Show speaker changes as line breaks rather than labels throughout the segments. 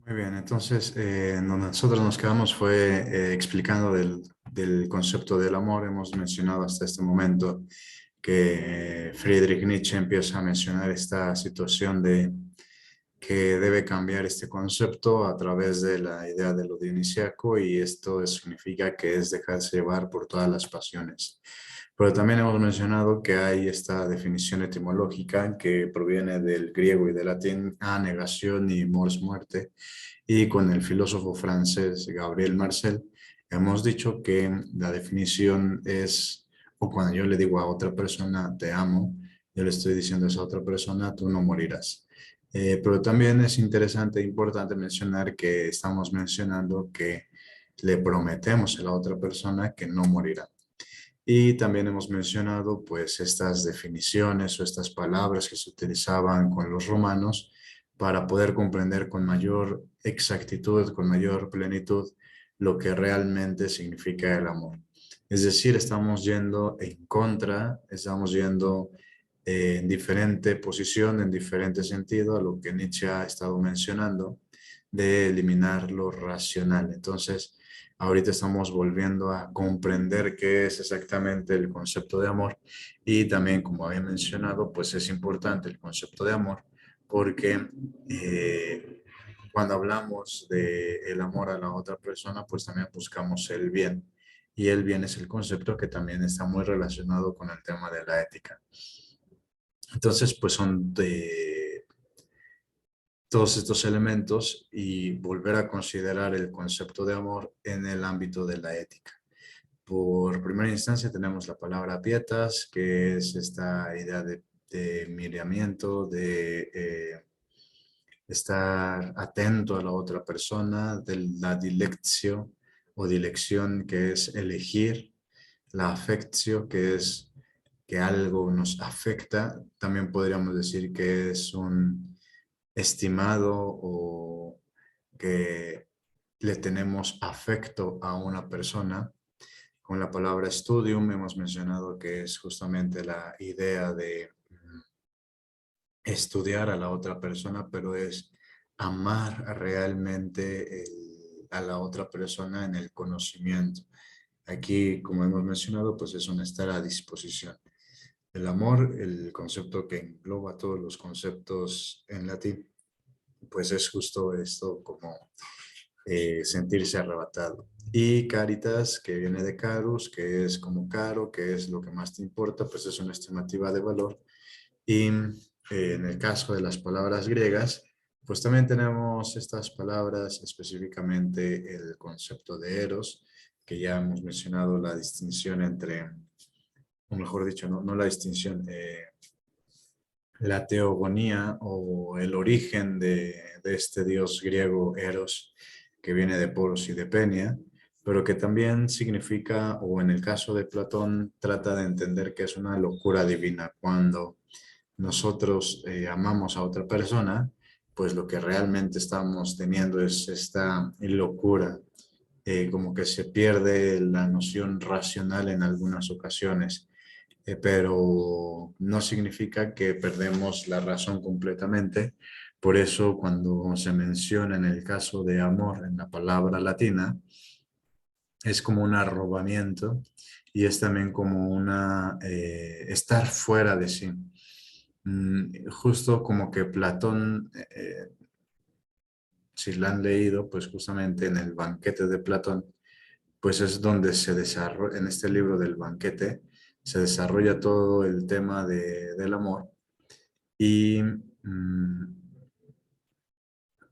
Muy bien, entonces en donde nosotros nos quedamos fue explicando del concepto del amor. Hemos mencionado hasta este momento que Friedrich Nietzsche empieza a mencionar esta situación de que debe cambiar este concepto a través de la idea de lo dionisiaco, y esto significa que es dejarse llevar por todas las pasiones. Pero también hemos mencionado que hay esta definición etimológica que proviene del griego y del latín a negación y mors muerte, y con el filósofo francés Gabriel Marcel hemos dicho que la definición es, o cuando yo le digo a otra persona te amo, yo le estoy diciendo a esa otra persona tú no morirás. Pero también es interesante e importante mencionar que estamos mencionando que le prometemos a la otra persona que no morirá. Y también hemos mencionado pues estas definiciones o estas palabras que se utilizaban con los romanos para poder comprender con mayor exactitud, con mayor plenitud, lo que realmente significa el amor. Es decir, estamos yendo en contra, estamos yendo en diferente posición, en diferente sentido a lo que Nietzsche ha estado mencionando, de eliminar lo racional. Entonces, ahorita estamos volviendo a comprender qué es exactamente el concepto de amor, y también, como había mencionado, pues es importante el concepto de amor porque cuando hablamos de el amor a la otra persona, pues también buscamos el bien, y el bien es el concepto que también está muy relacionado con el tema de la ética. Entonces, pues son de todos estos elementos y volver a considerar el concepto de amor en el ámbito de la ética. Por primera instancia tenemos la palabra pietas, que es esta idea de miramiento, de estar atento a la otra persona, de la dilectio o dilección, que es elegir, la afectio, que es que algo nos afecta. También podríamos decir que es un estimado o que le tenemos afecto a una persona. Con la palabra studium hemos mencionado que es justamente la idea de estudiar a la otra persona, pero es amar realmente a la otra persona en el conocimiento. Aquí, como hemos mencionado, pues es un estar a disposición. El amor, el concepto que engloba todos los conceptos en latín, pues es justo esto, como sentirse arrebatado. Y caritas, que viene de carus, que es como caro, que es lo que más te importa, pues es una estimativa de valor. Y en el caso de las palabras griegas, pues también tenemos estas palabras, específicamente el concepto de eros, que ya hemos mencionado la distinción entre, o mejor dicho, no la distinción, la teogonía o el origen de este dios griego Eros, que viene de Poros y de Penia, pero que también significa, o en el caso de Platón, trata de entender que es una locura divina. Cuando nosotros amamos a otra persona, pues lo que realmente estamos teniendo es esta locura, como que se pierde la noción racional en algunas ocasiones, pero no significa que perdemos la razón completamente. Por eso, cuando se menciona en el caso de amor en la palabra latina, es como un arrobamiento, y es también como una estar fuera de sí. Justo como que Platón, si la han leído, pues justamente en el banquete de Platón, pues es donde se desarrolla, en este libro del banquete, se desarrolla todo el tema del amor. Y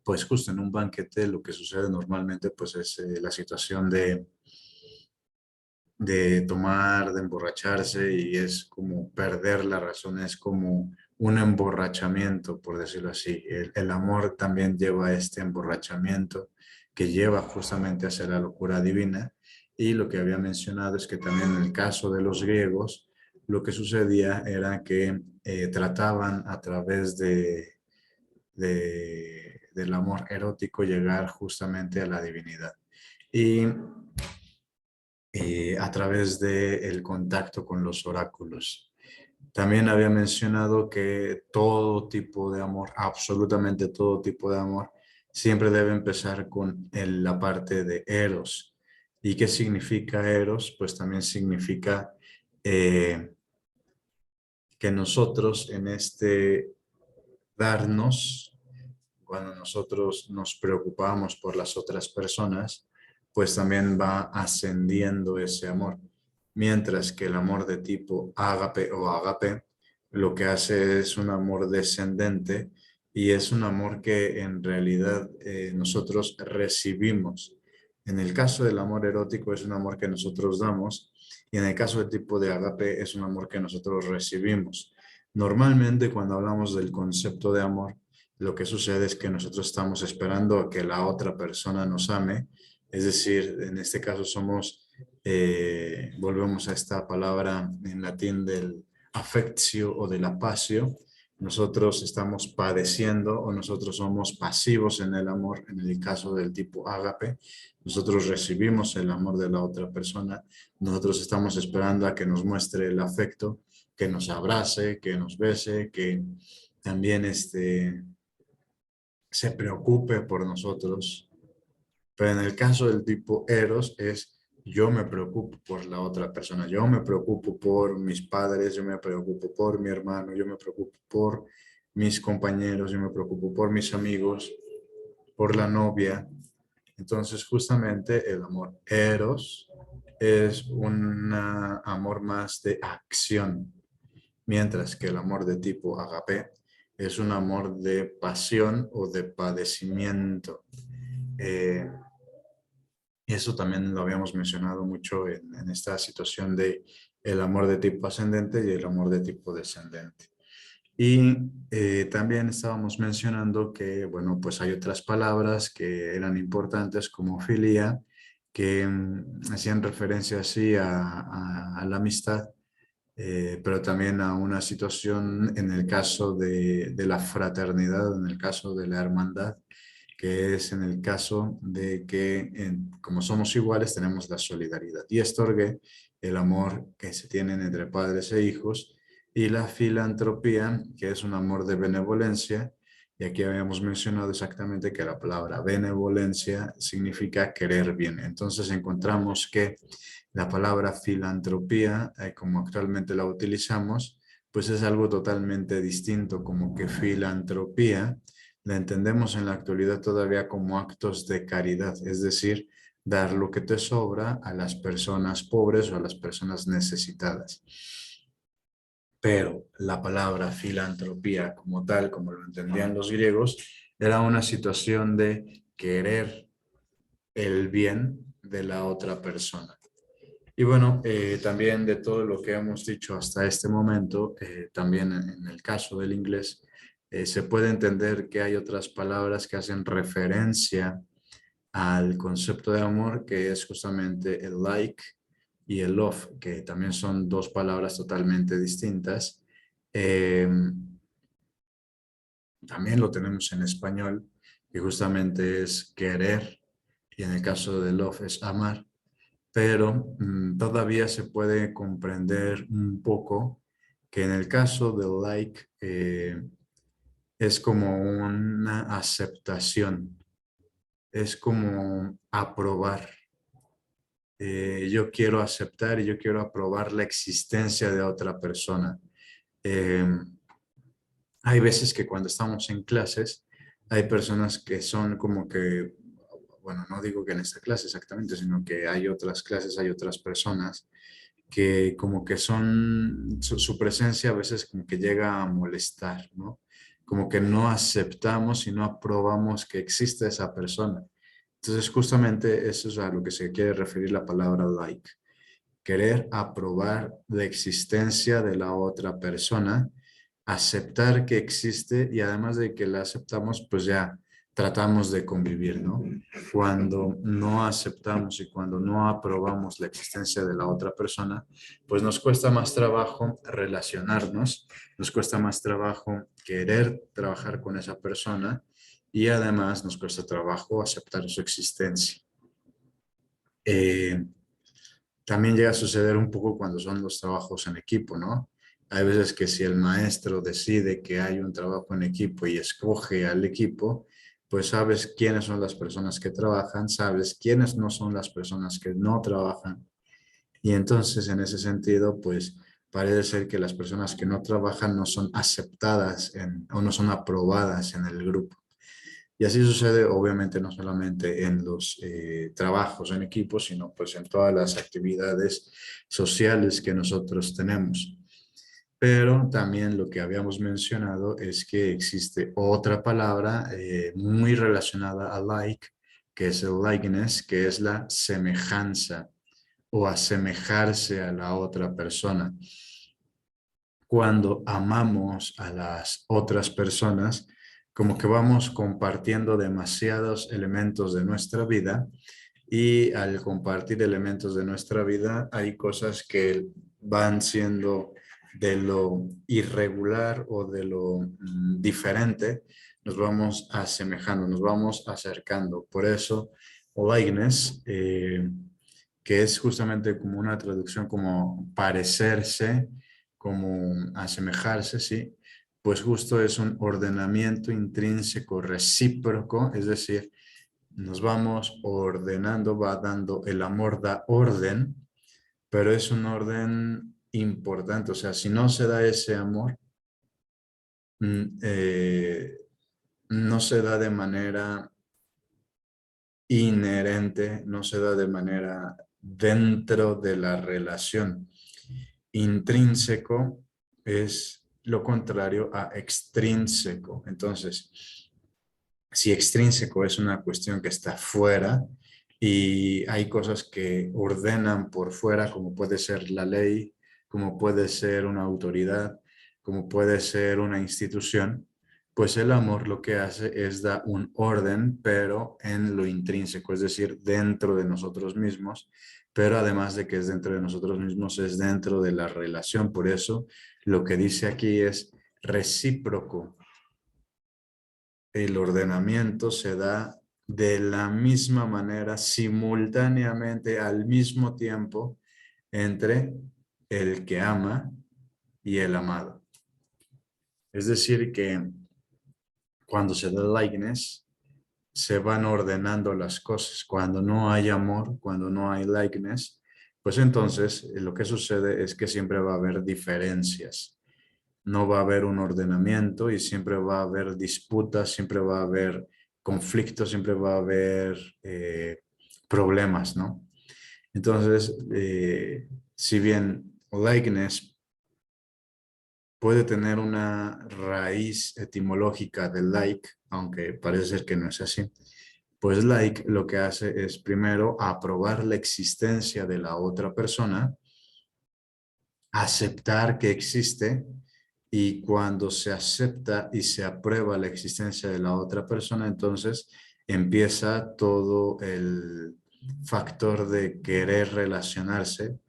pues justo en un banquete lo que sucede normalmente pues es la situación de tomar, de emborracharse, y es como perder la razón, es como un emborrachamiento, por decirlo así. El amor también lleva a este emborrachamiento que lleva justamente hacia la locura divina. Y lo que había mencionado es que también en el caso de los griegos, lo que sucedía era que trataban a través del amor erótico llegar justamente a la divinidad. Y a través del contacto con los oráculos. También había mencionado que todo tipo de amor, absolutamente todo tipo de amor, siempre debe empezar con la parte de eros. ¿Y qué significa eros? Pues también significa eh, que nosotros en este darnos, cuando nosotros nos preocupamos por las otras personas, pues también va ascendiendo ese amor. Mientras que el amor de tipo ágape o agape lo que hace es un amor descendente y es un amor que en realidad nosotros recibimos. En el caso del amor erótico es un amor que nosotros damos y en el caso del tipo de agape es un amor que nosotros recibimos. Normalmente cuando hablamos del concepto de amor, lo que sucede es que nosotros estamos esperando a que la otra persona nos ame, es decir, en este caso volvemos a esta palabra en latín del affectio o del apatio. Nosotros estamos padeciendo o nosotros somos pasivos en el amor, en el caso del tipo ágape. Nosotros recibimos el amor de la otra persona. Nosotros estamos esperando a que nos muestre el afecto, que nos abrace, que nos bese, que también se preocupe por nosotros. Pero en el caso del tipo Eros es yo me preocupo por la otra persona, yo me preocupo por mis padres, yo me preocupo por mi hermano, yo me preocupo por mis compañeros, yo me preocupo por mis amigos, por la novia. Entonces justamente el amor Eros es un amor más de acción, mientras que el amor de tipo Agape es un amor de pasión o de padecimiento. Eh, Eso también lo habíamos mencionado mucho en esta situación de el amor de tipo ascendente y el amor de tipo descendente. Y también estábamos mencionando que, bueno, pues hay otras palabras que eran importantes como filia, que hacían referencia así a la amistad, pero también a una situación en el caso de la fraternidad, en el caso de la hermandad, que es en el caso de que como somos iguales tenemos la solidaridad. Y estorgue el amor que se tienen entre padres e hijos, y la filantropía, que es un amor de benevolencia. Y aquí habíamos mencionado exactamente que la palabra benevolencia significa querer bien. Entonces encontramos que la palabra filantropía, como actualmente la utilizamos, pues es algo totalmente distinto, como que filantropía la entendemos en la actualidad todavía como actos de caridad, es decir, dar lo que te sobra a las personas pobres o a las personas necesitadas. Pero la palabra filantropía como tal, como lo entendían los griegos, era una situación de querer el bien de la otra persona. Y bueno, también de todo lo que hemos dicho hasta este momento, también en el caso del inglés, se puede entender que hay otras palabras que hacen referencia al concepto de amor, que es justamente el like y el love, que también son dos palabras totalmente distintas. Eh, También lo tenemos en español, que justamente es querer, y en el caso de love es amar, pero todavía se puede comprender un poco que en el caso del like es como una aceptación, es como aprobar. Yo quiero aceptar y yo quiero aprobar la existencia de otra persona. Eh, Hay veces que cuando estamos en clases, hay personas que son como que, bueno, no digo que en esta clase exactamente, sino que hay otras clases, hay otras personas que como que su presencia a veces como que llega a molestar, ¿no? Como que no aceptamos y no aprobamos que existe esa persona. Entonces justamente eso es a lo que se quiere referir la palabra like. Querer aprobar la existencia de la otra persona, aceptar que existe y además de que la aceptamos, pues ya tratamos de convivir, ¿no? Cuando no aceptamos y cuando no aprobamos la existencia de la otra persona, pues nos cuesta más trabajo relacionarnos, nos cuesta más trabajo querer trabajar con esa persona y además nos cuesta trabajo aceptar su existencia. Eh, También llega a suceder un poco cuando son los trabajos en equipo, ¿no? Hay veces que si el maestro decide que hay un trabajo en equipo y escoge al equipo, pues sabes quiénes son las personas que trabajan, sabes quiénes no son las personas que no trabajan. Y entonces, en ese sentido, pues parece ser que las personas que no trabajan no son aceptadas o no son aprobadas en el grupo. Y así sucede, obviamente, no solamente en los trabajos en equipo, sino pues en todas las actividades sociales que nosotros tenemos. Pero también lo que habíamos mencionado es que existe otra palabra muy relacionada a like, que es el likeness, que es la semejanza o asemejarse a la otra persona. Cuando amamos a las otras personas, como que vamos compartiendo demasiados elementos de nuestra vida y al compartir elementos de nuestra vida hay cosas que van siendo de lo irregular o de lo diferente, nos vamos asemejando, nos vamos acercando. Por eso, likeness, que es justamente como una traducción como parecerse, como asemejarse, ¿sí? Pues justo es un ordenamiento intrínseco recíproco, es decir, nos vamos ordenando, va dando, el amor da orden, pero es un orden importante, o sea, si no se da ese amor, mm, eh, no se da de manera inherente, no se da de manera dentro de la relación. Intrínseco es lo contrario a extrínseco. Entonces, si extrínseco es una cuestión que está fuera y hay cosas que ordenan por fuera, como puede ser la ley, como puede ser una autoridad, como puede ser una institución, pues el amor lo que hace es dar un orden, pero en lo intrínseco, es decir, dentro de nosotros mismos, pero además de que es dentro de nosotros mismos, es dentro de la relación. Por eso lo que dice aquí es recíproco. El ordenamiento se da de la misma manera, simultáneamente, al mismo tiempo, entre el que ama y el amado. Es decir, que cuando se da likeness, se van ordenando las cosas. Cuando no hay amor, cuando no hay likeness, pues entonces lo que sucede es que siempre va a haber diferencias. No va a haber un ordenamiento y siempre va a haber disputas, siempre va a haber conflictos, siempre va a haber problemas, ¿no? Entonces, si bien likeness puede tener una raíz etimológica de like, aunque parece ser que no es así, pues like lo que hace es primero aprobar la existencia de la otra persona, aceptar que existe, y cuando se acepta y se aprueba la existencia de la otra persona, entonces empieza todo el factor de querer relacionarse,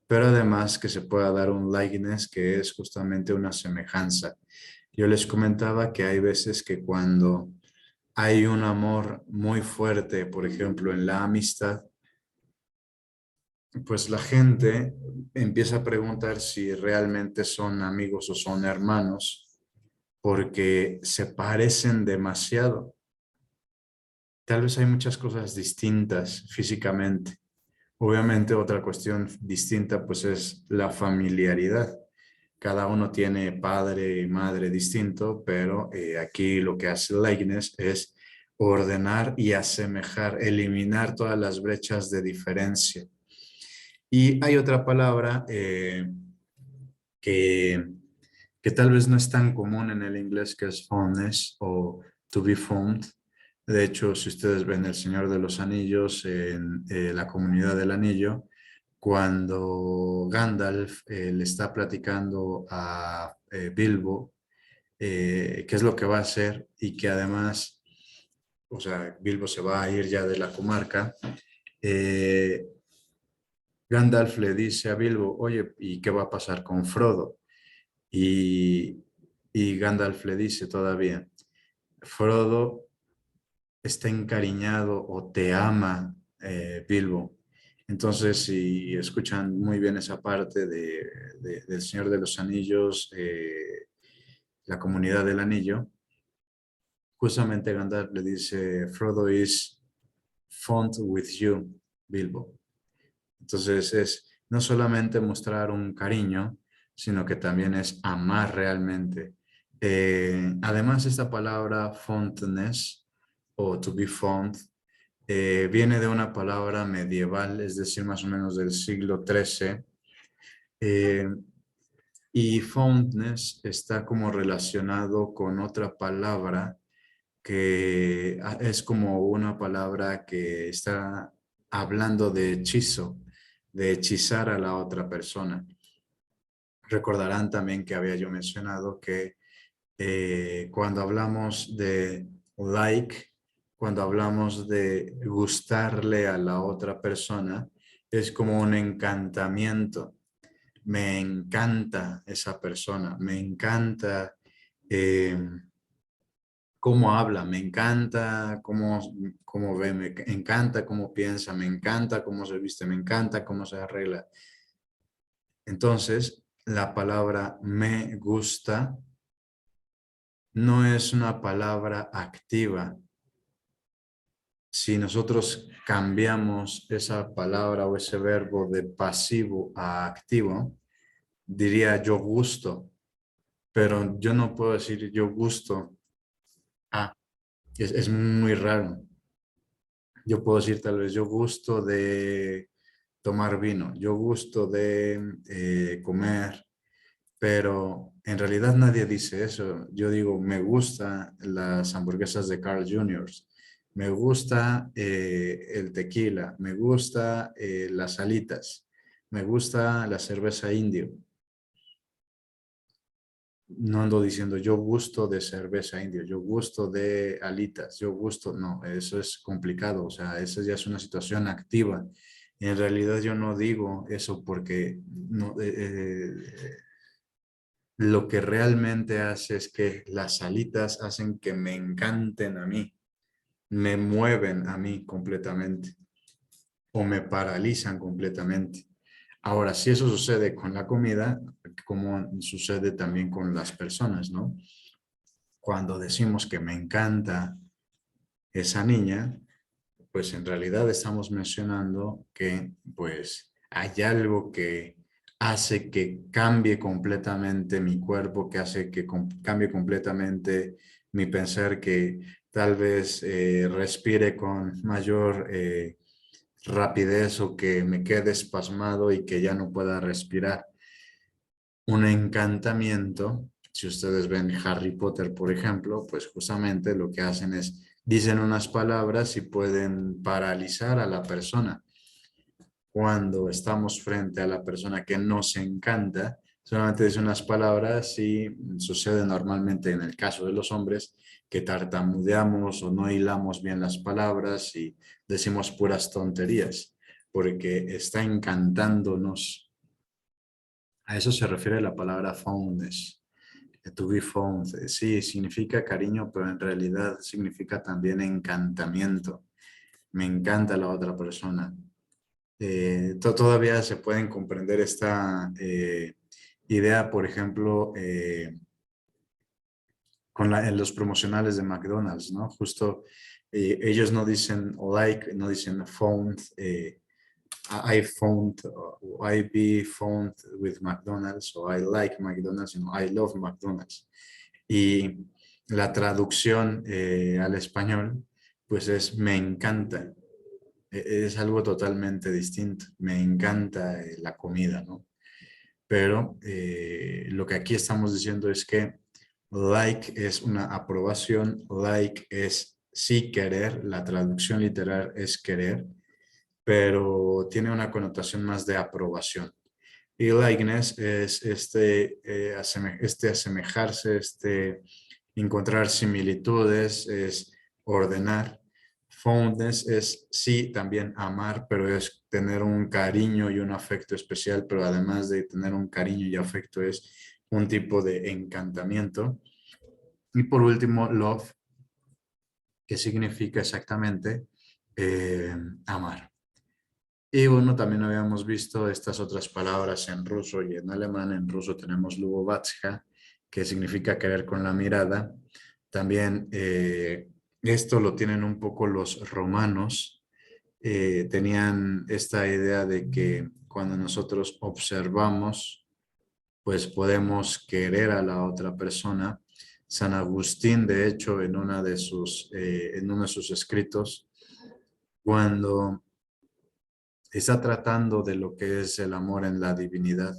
pero además que se pueda dar un likeness, que es justamente una semejanza. Yo les comentaba que hay veces que cuando hay un amor muy fuerte, por ejemplo, en la amistad, pues la gente empieza a preguntar si realmente son amigos o son hermanos, porque se parecen demasiado. Tal vez hay muchas cosas distintas físicamente. Obviamente otra cuestión distinta pues es la familiaridad. Cada uno tiene padre y madre distinto, pero aquí lo que hace likeness es ordenar y asemejar, eliminar todas las brechas de diferencia. Y hay otra palabra que, que tal vez no es tan común en el inglés, que es fondness o to be fond. De hecho, si ustedes ven El Señor de los Anillos en la Comunidad del Anillo, cuando Gandalf le está platicando a Bilbo qué es lo que va a hacer y que además, o sea, Bilbo se va a ir ya de la comarca, eh, Gandalf le dice a Bilbo, oye, ¿y qué va a pasar con Frodo? Y, y Gandalf le dice todavía, Frodo está encariñado o te ama, Bilbo. Entonces, si escuchan muy bien esa parte del Señor de los Anillos, la Comunidad del Anillo, justamente Gandalf le dice, Frodo is fond with you, Bilbo. Entonces es no solamente mostrar un cariño, sino que también es amar realmente. Además, esta palabra fondness o to be fond viene de una palabra medieval, es decir, más o menos del siglo XIII. eh, y fondness está como relacionado con otra palabra que es como una palabra que está hablando de hechizo, de hechizar a la otra persona. Recordarán también que había yo mencionado que cuando hablamos de like, cuando hablamos de gustarle a la otra persona, es como un encantamiento. Me encanta esa persona, me encanta eh, cómo habla, me encanta cómo ve, me encanta cómo piensa, me encanta cómo se viste, me encanta cómo se arregla. Entonces, la palabra me gusta no es una palabra activa. Si nosotros cambiamos esa palabra o ese verbo de pasivo a activo, diría yo gusto, pero yo no puedo decir yo gusto. Ah, es muy raro. Yo puedo decir tal vez yo gusto de tomar vino, yo gusto de comer, pero en realidad nadie dice eso. Yo digo, me gustan las hamburguesas de Carl Jr., me gusta el tequila, me gusta las alitas, me gusta la cerveza indio. No ando diciendo yo gusto de cerveza indio, yo gusto de alitas, yo gusto, no, eso es complicado, o sea, esa ya es una situación activa. En realidad yo no digo eso porque no, lo que realmente hace es que las alitas hacen que me encanten a mí, me mueven a mí completamente o me paralizan completamente. Ahora, si eso sucede con la comida, como sucede también con las personas, ¿no? Cuando decimos que me encanta esa niña, pues en realidad estamos mencionando que pues hay algo que hace que cambie completamente mi cuerpo, que hace que cambie completamente mi pensar, que tal vez respire con mayor rapidez o que me quede espasmado y que ya no pueda respirar. Un encantamiento, si ustedes ven Harry Potter, por ejemplo, pues justamente lo que hacen es, dicen unas palabras y pueden paralizar a la persona. Cuando estamos frente a la persona que nos encanta, solamente dice unas palabras y sucede normalmente en el caso de los hombres que tartamudeamos o no hilamos bien las palabras y decimos puras tonterías porque está encantándonos. A eso se refiere la palabra fondness. To be fond, sí, significa cariño, pero en realidad significa también encantamiento. Me encanta la otra persona. Todavía se pueden comprender esta idea, por ejemplo, en los promocionales de McDonald's, ¿no? Justo ellos no dicen like, no dicen found, I found, or I be found with McDonald's, o I like McDonald's, sino I love McDonald's. Y la traducción al español, pues es me encanta. Es algo totalmente distinto. Me encanta la comida, ¿no? Pero lo que aquí estamos diciendo es que like es una aprobación, like es sí querer, la traducción literal es querer, pero tiene una connotación más de aprobación. Y likeness es este asemejarse, encontrar similitudes, es ordenar. Fondness es sí también amar, pero es tener un cariño y un afecto especial, pero además de tener un cariño y afecto es un tipo de encantamiento. Y por último, love, que significa exactamente amar. Y bueno, también habíamos visto estas otras palabras en ruso y en alemán. En ruso tenemos lubovatska, que significa querer con la mirada. También esto lo tienen un poco los romanos. Tenían esta idea de que cuando nosotros observamos, pues podemos querer a la otra persona. San Agustín, de hecho, en uno de sus escritos, cuando está tratando de lo que es el amor en la divinidad,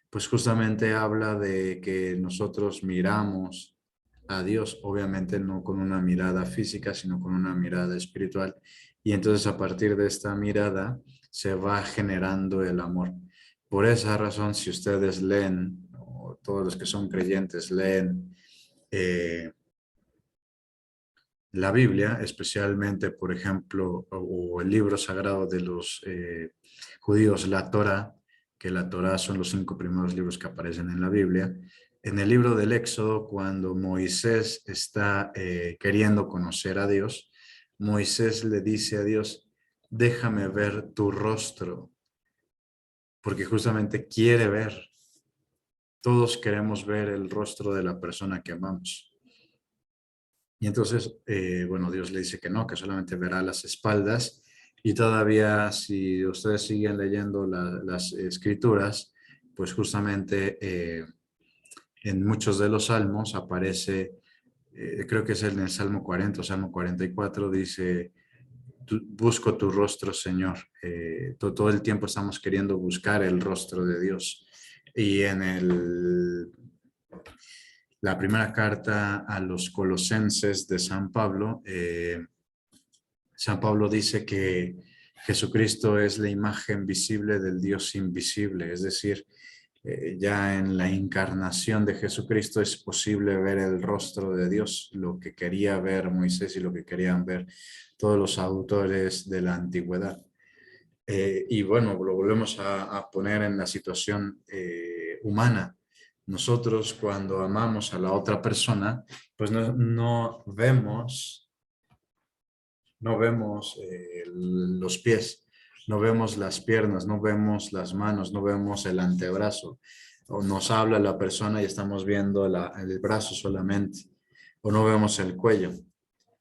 pues justamente habla de que nosotros miramos a Dios, obviamente no con una mirada física, sino con una mirada espiritual. Y entonces a partir de esta mirada se va generando el amor. Por esa razón, si ustedes leen, o todos los que son creyentes leen la Biblia, especialmente, por ejemplo, o el libro sagrado de los judíos, la Torá, que la Torá son los 5 primeros libros que aparecen en la Biblia. En el libro del Éxodo, cuando Moisés está queriendo conocer a Dios, Moisés le dice a Dios, déjame ver tu rostro, porque justamente quiere ver. Todos queremos ver el rostro de la persona que amamos. Y entonces, bueno, Dios le dice que no, que solamente verá las espaldas. Y todavía, si ustedes siguen leyendo las escrituras, pues justamente en muchos de los salmos aparece, creo que es en el Salmo 40 o Salmo 44, dice, busco tu rostro, Señor. Todo el tiempo estamos queriendo buscar el rostro de Dios. Y en la primera carta a los Colosenses de San Pablo, San Pablo dice que Jesucristo es la imagen visible del Dios invisible, es decir, ya en la encarnación de Jesucristo es posible ver el rostro de Dios, lo que quería ver Moisés y lo que querían ver todos los autores de la antigüedad. Y bueno, lo volvemos a poner en la situación humana. Nosotros cuando amamos a la otra persona, pues no vemos los pies, no vemos las piernas, no vemos las manos, no vemos el antebrazo. O nos habla la persona y estamos viendo el brazo solamente. O no vemos el cuello,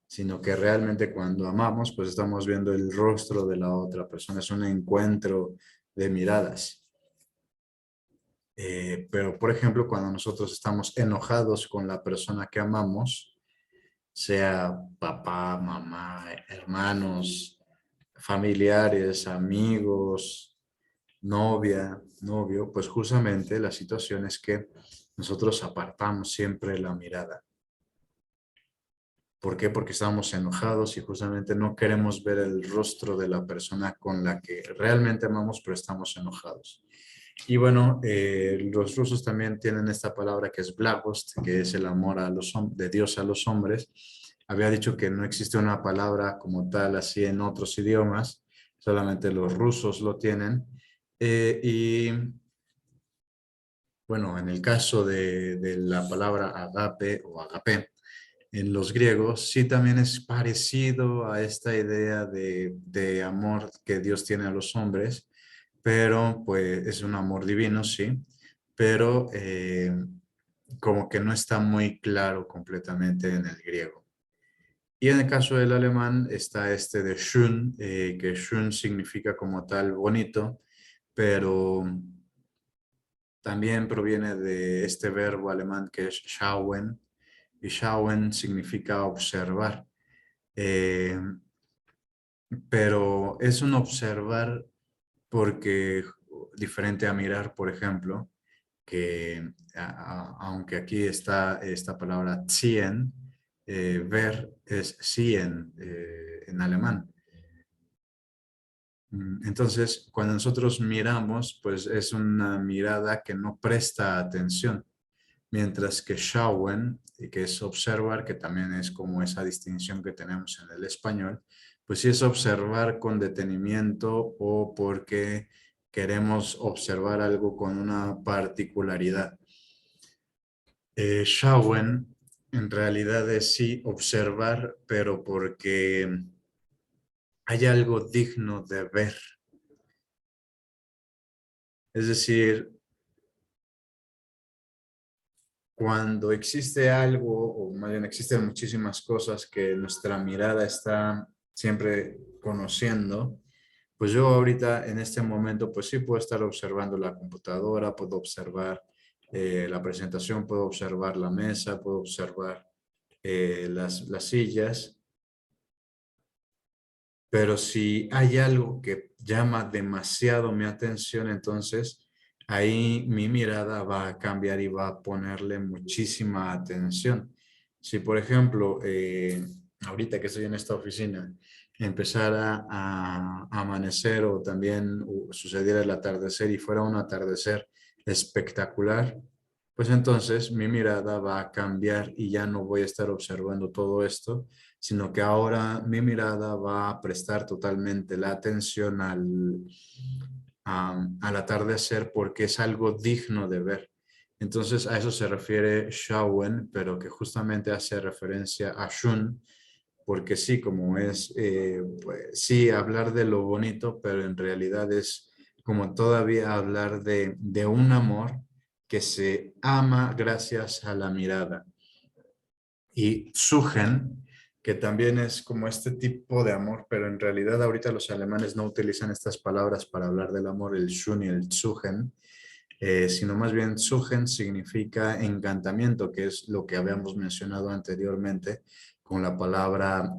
sino que realmente cuando amamos, pues estamos viendo el rostro de la otra persona. Es un encuentro de miradas. Pero, por ejemplo, cuando nosotros estamos enojados con la persona que amamos, sea papá, mamá, hermanos, familiares, amigos, novia, novio, pues justamente la situación es que nosotros apartamos siempre la mirada. ¿Por qué? Porque estamos enojados y justamente no queremos ver el rostro de la persona con la que realmente amamos, pero estamos enojados. Y bueno, los rusos también tienen esta palabra que es blagost, que es el amor de Dios a los hombres. Había dicho que no existe una palabra como tal así en otros idiomas, solamente los rusos lo tienen. Y bueno, en el caso de la palabra agape o agape, en los griegos sí también es parecido a esta idea de amor que Dios tiene a los hombres, pero pues es un amor divino, sí, pero como que no está muy claro completamente en el griego. Y en el caso del alemán está este de schön, que schön significa como tal bonito, pero también proviene de este verbo alemán que es schauen, y schauen significa observar. Eh, pero es un observar porque diferente a mirar, por ejemplo, que aunque aquí está esta palabra ziehen, ver es sehen en alemán. Entonces, cuando nosotros miramos, pues es una mirada que no presta atención, mientras que schauen, que es observar, que también es como esa distinción que tenemos en el español, pues sí es observar con detenimiento o porque queremos observar algo con una particularidad. Schauen en realidad es sí observar, pero porque hay algo digno de ver. Es decir, cuando existe algo, o más bien existen muchísimas cosas que nuestra mirada está siempre conociendo, pues yo ahorita en este momento, pues sí puedo estar observando la computadora, puedo observar la presentación, puedo observar la mesa, puedo observar las sillas, pero si hay algo que llama demasiado mi atención, entonces ahí mi mirada va a cambiar y va a ponerle muchísima atención. Si, por ejemplo, ahorita que estoy en esta oficina, empezara a amanecer o también sucediera el atardecer y fuera un atardecer espectacular, pues entonces mi mirada va a cambiar y ya no voy a estar observando todo esto, sino que ahora mi mirada va a prestar totalmente la atención al atardecer porque es algo digno de ver. Entonces a eso se refiere Shawen, pero que justamente hace referencia a Shun, porque sí, como es, pues, sí, hablar de lo bonito, pero en realidad es como todavía hablar de un amor que se ama gracias a la mirada. Y Suchen, que también es como este tipo de amor, pero en realidad ahorita los alemanes no utilizan estas palabras para hablar del amor, el Schön y el Zuchen, sino más bien Zuchen significa encantamiento, que es lo que habíamos mencionado anteriormente con la palabra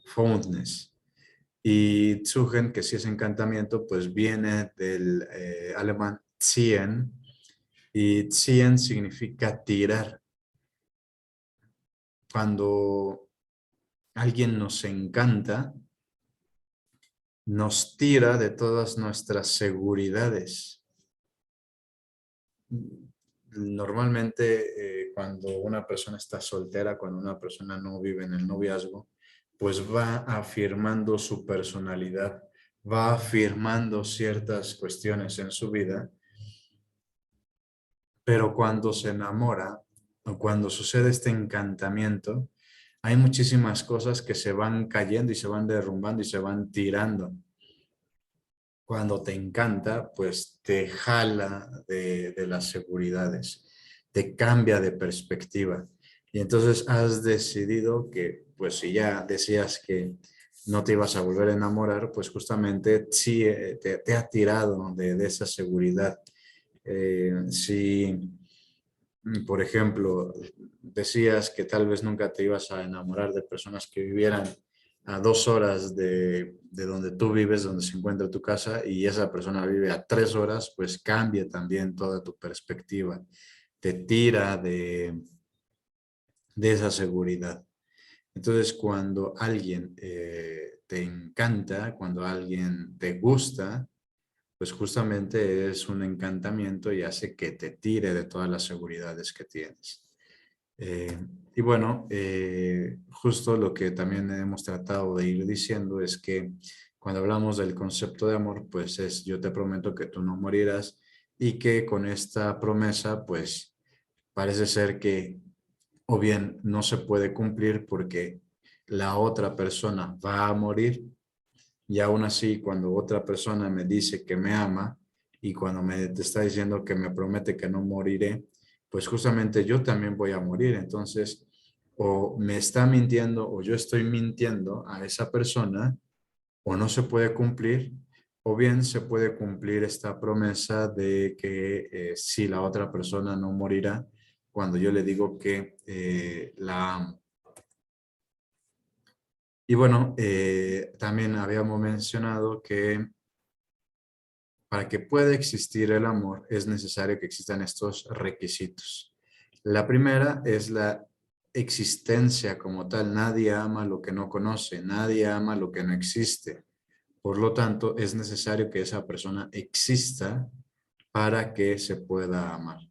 fondness. Y Zuchen, que sí es encantamiento, pues viene del alemán ziehen, y ziehen significa tirar. Cuando alguien nos encanta, nos tira de todas nuestras seguridades. Normalmente cuando una persona está soltera, cuando una persona no vive en el noviazgo, pues va afirmando su personalidad, va afirmando ciertas cuestiones en su vida, pero cuando se enamora o cuando sucede este encantamiento, hay muchísimas cosas que se van cayendo y se van derrumbando y se van tirando. Cuando te encanta, pues te jala de las seguridades, te cambia de perspectiva. Y entonces has decidido que, pues si ya decías que no te ibas a volver a enamorar, pues justamente sí te ha tirado de esa seguridad. Si, por ejemplo, decías que tal vez nunca te ibas a enamorar de personas que vivieran a 2 horas de donde tú vives, donde se encuentra tu casa, y esa persona vive a 3 horas, pues cambia también toda tu perspectiva, te tira de esa seguridad. Entonces, cuando alguien te encanta, cuando alguien te gusta, pues justamente es un encantamiento y hace que te tire de todas las seguridades que tienes. Eh, y bueno, justo lo que también hemos tratado de ir diciendo es que cuando hablamos del concepto de amor, pues es yo te prometo que tú no morirás, y que con esta promesa, pues parece ser que o bien no se puede cumplir porque la otra persona va a morir, y aún así cuando otra persona me dice que me ama y cuando me te está diciendo que me promete que no moriré, pues justamente yo también voy a morir. Entonces, o me está mintiendo o yo estoy mintiendo a esa persona, o no se puede cumplir, o bien se puede cumplir esta promesa de que si la otra persona no morirá cuando yo le digo que la amo. Y bueno, también habíamos mencionado que para que pueda existir el amor es necesario que existan estos requisitos. La primera es la existencia como tal. Nadie ama lo que no conoce, nadie ama lo que no existe. Por lo tanto, es necesario que esa persona exista para que se pueda amar.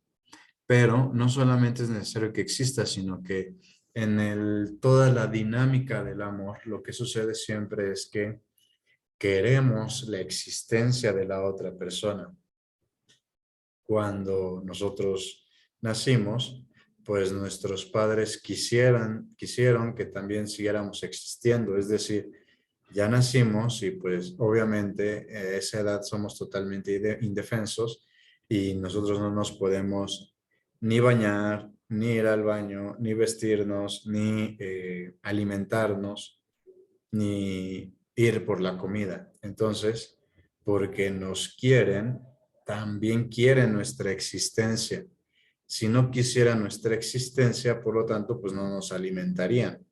Pero no solamente es necesario que exista, sino que en toda la dinámica del amor, lo que sucede siempre es que queremos la existencia de la otra persona. Cuando nosotros nacimos, pues nuestros padres quisieron que también siguiéramos existiendo, es decir, ya nacimos y pues obviamente a esa edad somos totalmente indefensos y nosotros ni bañar, ni ir al baño, ni vestirnos, ni alimentarnos, ni ir por la comida. Entonces, porque nos quieren, también quieren nuestra existencia. Si no quisieran nuestra existencia, por lo tanto, pues no nos alimentarían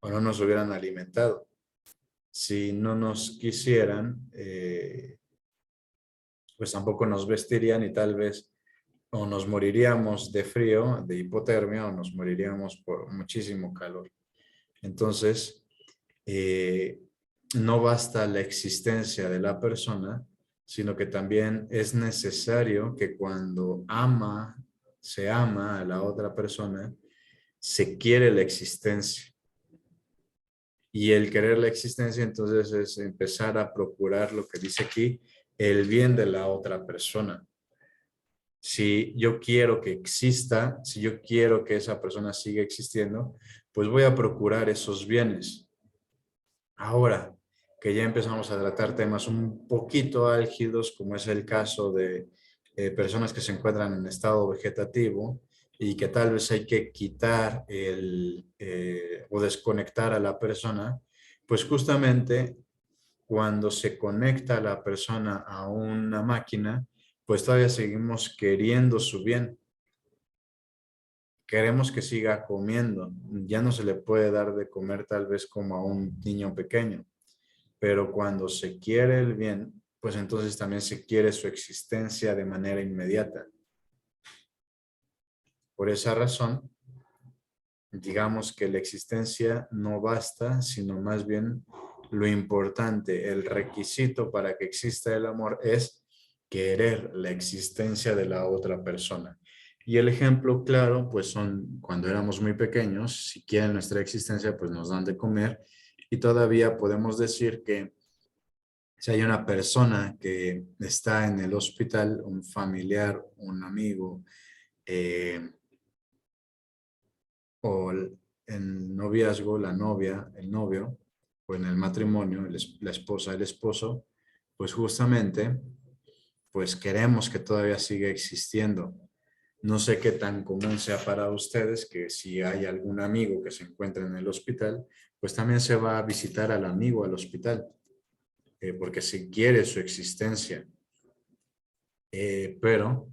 o no nos hubieran alimentado. Si no nos quisieran, pues tampoco nos vestirían y tal vez o nos moriríamos de frío, de hipotermia, o nos moriríamos por muchísimo calor. Entonces, eh, no basta la existencia de la persona, sino que también es necesario que cuando se ama a la otra persona, se quiere la existencia. Y el querer la existencia entonces es empezar a procurar lo que dice aquí, el bien de la otra persona. Si yo quiero que exista, si yo quiero que esa persona siga existiendo, pues voy a procurar esos bienes. Ahora que ya empezamos a tratar temas un poquito álgidos, como es el caso de personas que se encuentran en estado vegetativo y que tal vez hay que quitar o desconectar a la persona, pues justamente cuando se conecta a la persona a una máquina, pues todavía seguimos queriendo su bien. Queremos que siga comiendo. Ya no se le puede dar de comer tal vez como a un niño pequeño, pero cuando se quiere el bien, pues entonces también se quiere su existencia de manera inmediata. Por esa razón, digamos que la existencia no basta, sino más bien lo importante, el requisito para que exista el amor es querer la existencia de la otra persona. Y el ejemplo claro, pues son cuando éramos muy pequeños, si quieren nuestra existencia, pues nos dan de comer y todavía podemos decir que si hay una persona que está en el hospital, un familiar, un amigo, eh, o el noviazgo, la novia, el novio, o en el matrimonio, la esposa, el esposo, pues justamente, pues queremos que todavía siga existiendo. No sé qué tan común sea para ustedes que si hay algún amigo que se encuentra en el hospital, pues también se va a visitar al amigo al hospital, porque se quiere su existencia. Pero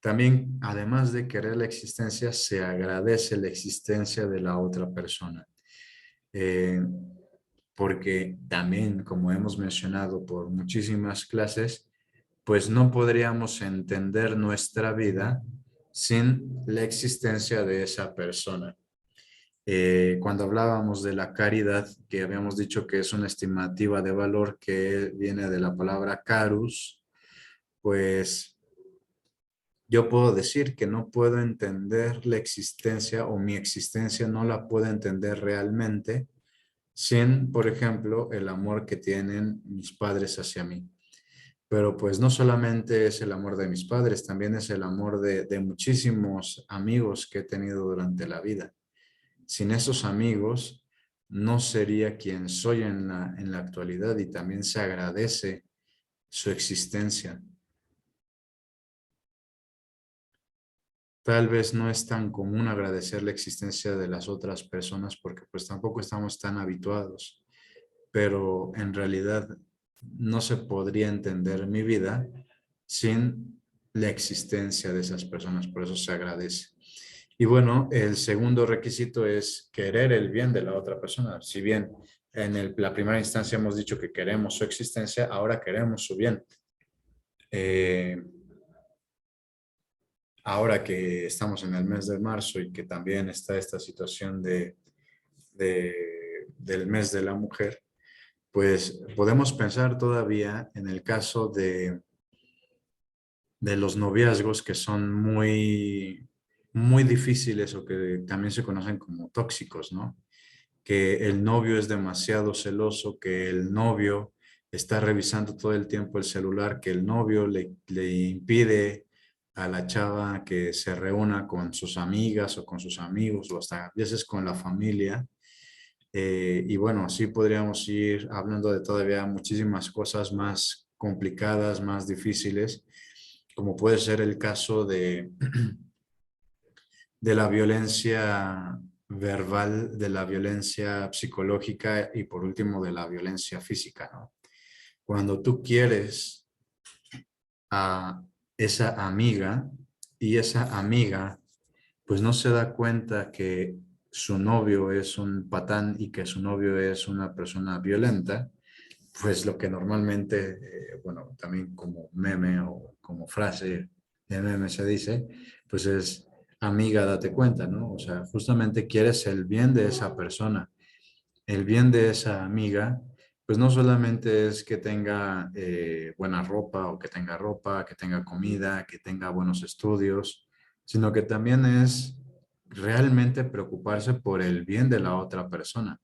también, además de querer la existencia, se agradece la existencia de la otra persona. Eh, Porque también, como hemos mencionado por muchísimas clases, pues no podríamos entender nuestra vida sin la existencia de esa persona. Cuando hablábamos de la caridad, que habíamos dicho que es una estimativa de valor que viene de la palabra carus, pues yo puedo decir que no puedo entender la existencia o mi existencia no la puedo entender realmente sin, por ejemplo, el amor que tienen mis padres hacia mí. Pero pues no solamente es el amor de mis padres, también es el amor de muchísimos amigos que he tenido durante la vida. Sin esos amigos no sería quien soy en la actualidad y también se agradece su existencia. Tal vez no es tan común agradecer la existencia de las otras personas porque pues tampoco estamos tan habituados, pero en realidad no se podría entender mi vida sin la existencia de esas personas, por eso se agradece. Y bueno, el segundo requisito es querer el bien de la otra persona. Si bien la primera instancia hemos dicho que queremos su existencia, ahora queremos su bien. Eh, Ahora que estamos en el mes de marzo y que también está esta situación del mes de la mujer, pues podemos pensar todavía en el caso de los noviazgos que son muy difíciles o que también se conocen como tóxicos, ¿no? Que el novio es demasiado celoso, que el novio está revisando todo el tiempo el celular, que el novio le impide a la chava que se reúna con sus amigas o con sus amigos o hasta a veces con la familia. Y bueno, así podríamos ir hablando de todavía muchísimas cosas más complicadas, más difíciles, como puede ser el caso de la violencia verbal, de la violencia psicológica y por último de la violencia física, ¿no? Cuando tú quieres a esa amiga y esa amiga pues no se da cuenta que su novio es un patán y que su novio es una persona violenta, pues lo que normalmente, bueno, también como meme o como frase de meme se dice, pues es amiga, date cuenta, ¿no? O sea, justamente quieres el bien de esa persona, el bien de esa amiga, pues no solamente es que tenga buena ropa o que tenga comida, que tenga buenos estudios, sino que también es realmente preocuparse por el bien de la otra persona.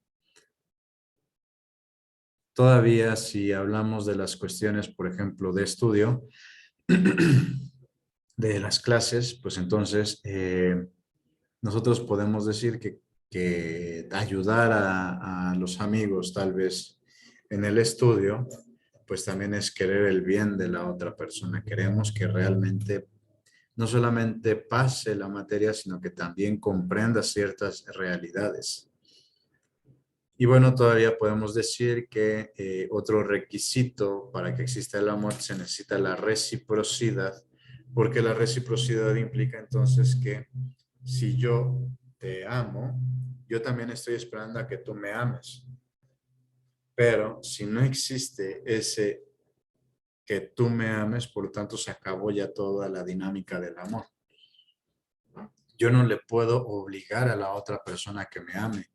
Todavía si hablamos de las cuestiones, por ejemplo, de estudio, de las clases, pues entonces nosotros podemos decir que ayudar a los amigos tal vez en el estudio, pues también es querer el bien de la otra persona. Queremos que realmente no solamente pase la materia, sino que también comprenda ciertas realidades. Y bueno, todavía podemos decir que otro requisito para que exista el amor se necesita la reciprocidad, porque la reciprocidad implica entonces que si yo te amo, yo también estoy esperando a que tú me ames. Pero si no existe ese que tú me ames, por lo tanto se acabó ya toda la dinámica del amor. Yo no le puedo obligar a la otra persona que me ame,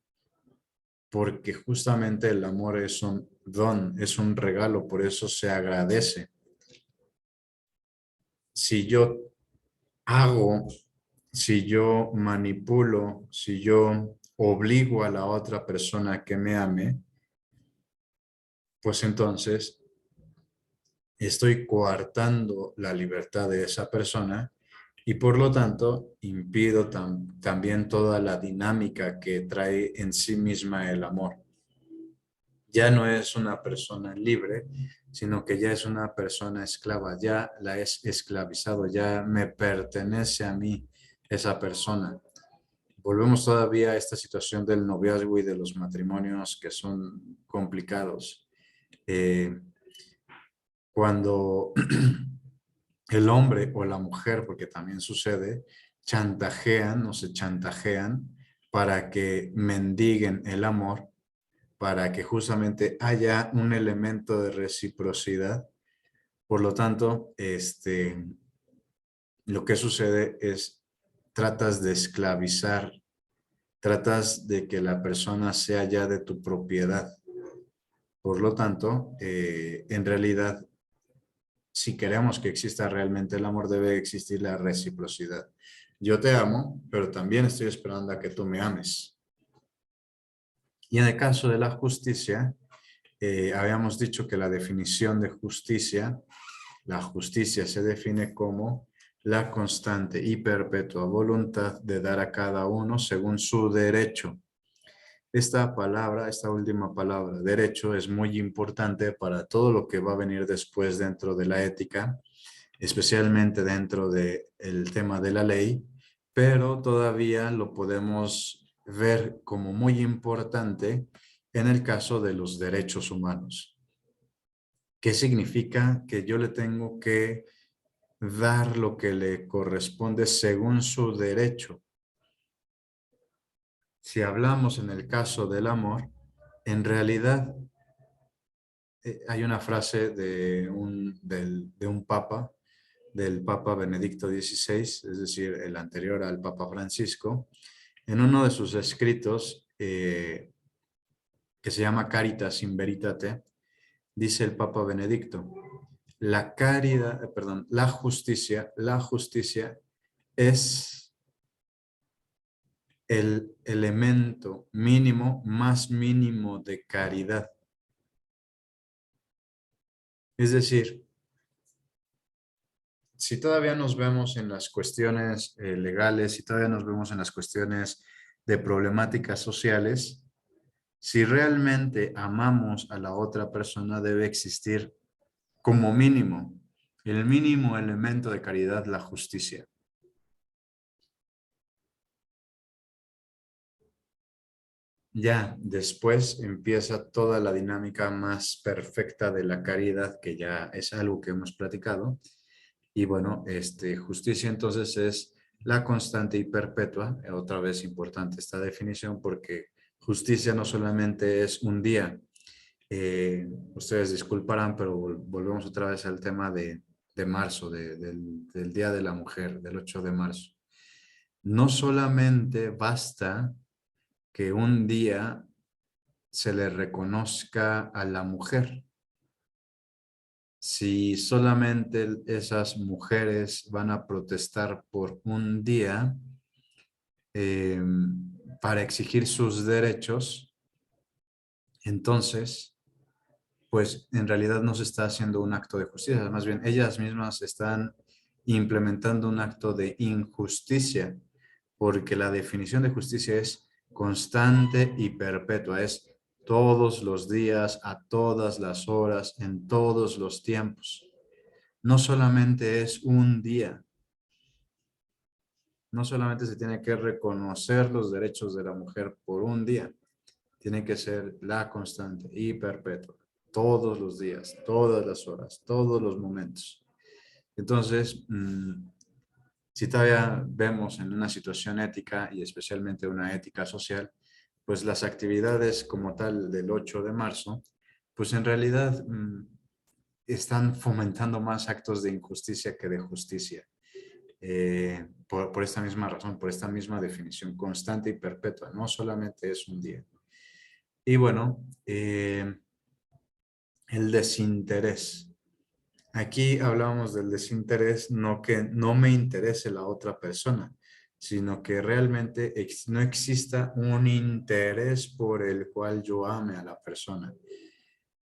porque justamente el amor es un don, es un regalo, por eso se agradece. Si yo hago, si yo manipulo, si yo obligo a la otra persona que me ame, pues entonces estoy coartando la libertad de esa persona y por lo tanto impido también toda la dinámica que trae en sí misma el amor. Ya no es una persona libre, sino que ya es una persona esclava, ya la es esclavizado, ya me pertenece a mí esa persona. Volvemos todavía a esta situación del noviazgo y de los matrimonios que son complicados. Cuando el hombre o la mujer, porque también sucede, chantajean o se chantajean para que mendiguen el amor, para que justamente haya un elemento de reciprocidad. Por lo tanto, lo que sucede es tratas de esclavizar, tratas de que la persona sea ya de tu propiedad. Por lo tanto, en realidad, si queremos que exista realmente el amor, debe existir la reciprocidad. Yo te amo, pero también estoy esperando a que tú me ames. Y en el caso de la justicia, habíamos dicho que la definición de justicia, la justicia se define como la constante y perpetua voluntad de dar a cada uno según su derecho. Esta palabra, esta última palabra, derecho, es muy importante para todo lo que va a venir después dentro de la ética, especialmente dentro del tema de la ley, pero todavía lo podemos ver como muy importante en el caso de los derechos humanos. ¿Qué significa? Que yo le tengo que dar lo que le corresponde según su derecho. Si hablamos en el caso del amor, en realidad hay una frase de un papa, del Papa Benedicto XVI, es decir, el anterior al Papa Francisco, en uno de sus escritos que se llama Caritas in Veritate, dice el Papa Benedicto, la caridad, la justicia es el elemento mínimo, más mínimo de caridad. Es decir, si todavía nos vemos en las cuestiones legales, si todavía nos vemos en las cuestiones de problemáticas sociales, si realmente amamos a la otra persona, debe existir como mínimo, el mínimo elemento de caridad, la justicia. ya después empieza toda la dinámica más perfecta de la caridad, que ya es algo que hemos platicado. Y bueno, justicia entonces es la constante y perpetua. Otra vez importante esta definición porque justicia no solamente es un día. Ustedes disculparán, pero volvemos otra vez al tema de marzo, del Día de la Mujer, del 8 de marzo. No solamente basta que un día se le reconozca a la mujer. Si solamente esas mujeres van a protestar por un día eh, para exigir sus derechos, entonces, pues en realidad no se está haciendo un acto de justicia, más bien ellas mismas están implementando un acto de injusticia, porque la definición de justicia es constante y perpetua, es todos los días, a todas las horas, en todos los tiempos. No solamente es un día, no solamente se tiene que reconocer los derechos de la mujer por un día, tiene que ser la constante y perpetua, todos los días, todas las horas, todos los momentos. Entonces, si todavía vemos en una situación ética y especialmente una ética social, pues las actividades como tal del 8 de marzo, pues en realidad están fomentando más actos de injusticia que de justicia. Por esta misma razón, por esta misma definición constante y perpetua, no solamente es un día. Y bueno, el desinterés. Aquí hablamos del desinterés, no que no me interese la otra persona, sino que realmente no exista un interés por el cual yo ame a la persona.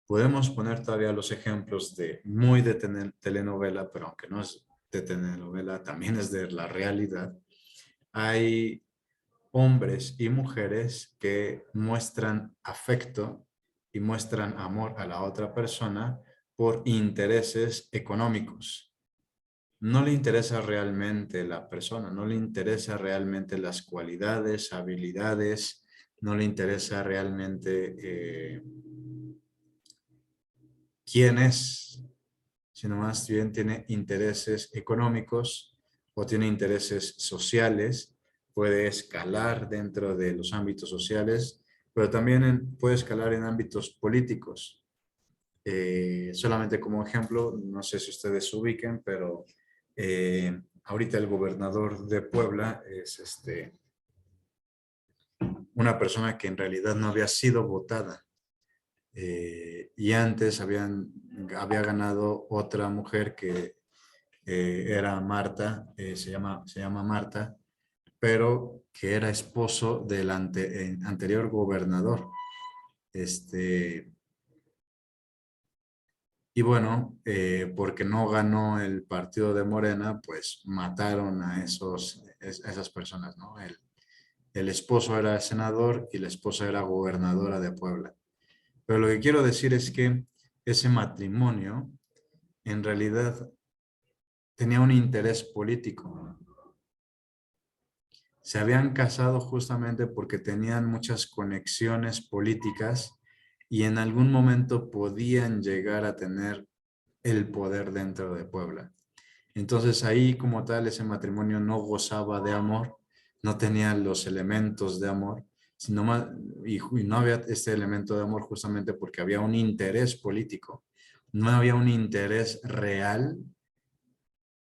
Podemos poner todavía los ejemplos de muy de telenovela, pero aunque no es de telenovela, también es de la realidad. Hay hombres y mujeres que muestran afecto y muestran amor a la otra persona por intereses económicos. No le interesa realmente la persona, no le interesa realmente las cualidades, habilidades, no le interesa realmente quién es, sino más bien tiene intereses económicos o tiene intereses sociales, puede escalar dentro de los ámbitos sociales, pero también puede escalar en ámbitos políticos. Solamente como ejemplo, no sé si ustedes se ubiquen, pero ahorita el gobernador de Puebla es una persona que en realidad no había sido votada. Y antes había ganado otra mujer que era Marta, se llama Marta, pero que era esposo del anterior gobernador. Este, y bueno, porque no ganó el partido de Morena, pues mataron a esas personas, ¿no? El esposo era senador y la esposa era gobernadora de Puebla. Pero lo que quiero decir es que ese matrimonio en realidad tenía un interés político. Se habían casado justamente porque tenían muchas conexiones políticas y en algún momento podían llegar a tener el poder dentro de Puebla. Entonces ahí como tal ese matrimonio no gozaba de amor, no tenía los elementos de amor, sino más, y no había este elemento de amor justamente porque había un interés político, no había un interés real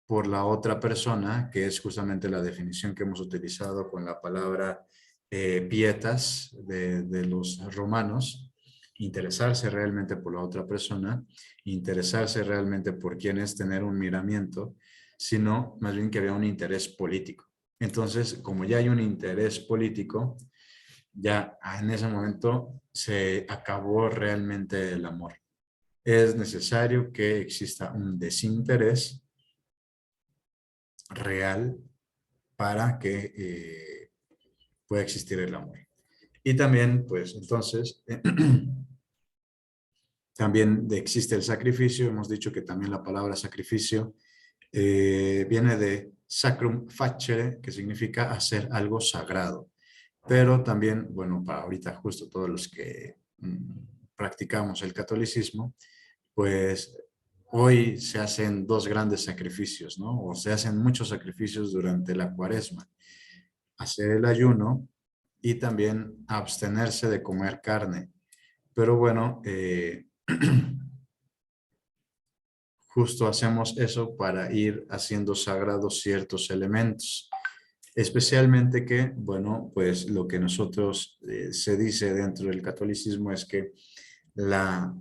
por la otra persona, que es justamente la definición que hemos utilizado con la palabra pietas de los romanos, interesarse realmente por la otra persona, interesarse realmente por quién es, tener un miramiento, sino más bien que había un interés político. Entonces, como ya hay un interés político, ya en ese momento se acabó realmente el amor. Es necesario que exista un desinterés real para que pueda existir el amor. Y también, pues entonces, también existe el sacrificio. Hemos dicho que también la palabra sacrificio viene de sacrum facere, que significa hacer algo sagrado. Pero también, bueno, para ahorita justo todos los que practicamos el catolicismo, pues hoy se hacen dos grandes sacrificios, ¿no? O se hacen muchos sacrificios durante la cuaresma. Hacer el ayuno y también abstenerse de comer carne. Pero bueno, justo hacemos eso para ir haciendo sagrados ciertos elementos. Especialmente que, bueno, pues lo que nosotros se dice dentro del catolicismo es que la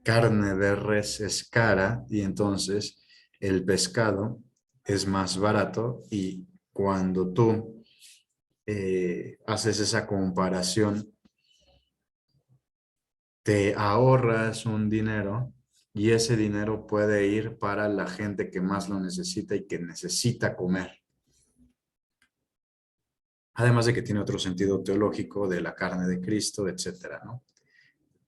carne de res es cara y entonces el pescado es más barato y cuando tú haces esa comparación, te ahorras un dinero y ese dinero puede ir para la gente que más lo necesita y que necesita comer. Además de que tiene otro sentido teológico de la carne de Cristo, etcétera, ¿no?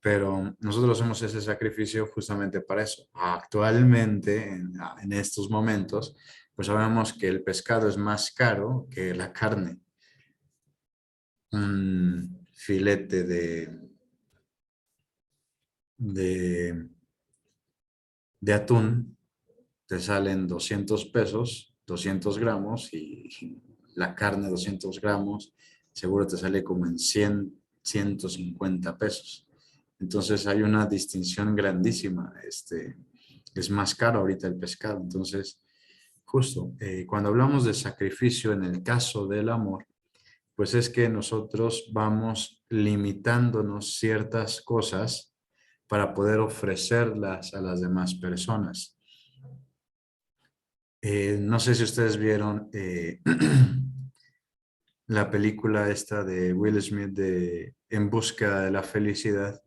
Pero nosotros hacemos ese sacrificio justamente para eso. Actualmente, en estos momentos, pues sabemos que el pescado es más caro que la carne. Un filete de, de atún te salen 200 pesos, 200 gramos, y la carne 200 gramos, seguro te sale como en 100, 150 pesos. Entonces hay una distinción grandísima. Es más caro ahorita el pescado. Entonces, justo, cuando hablamos de sacrificio en el caso del amor, pues es que nosotros vamos limitándonos ciertas cosas para poder ofrecerlas a las demás personas. No sé si ustedes vieron la película esta de Will Smith de En busca de la felicidad.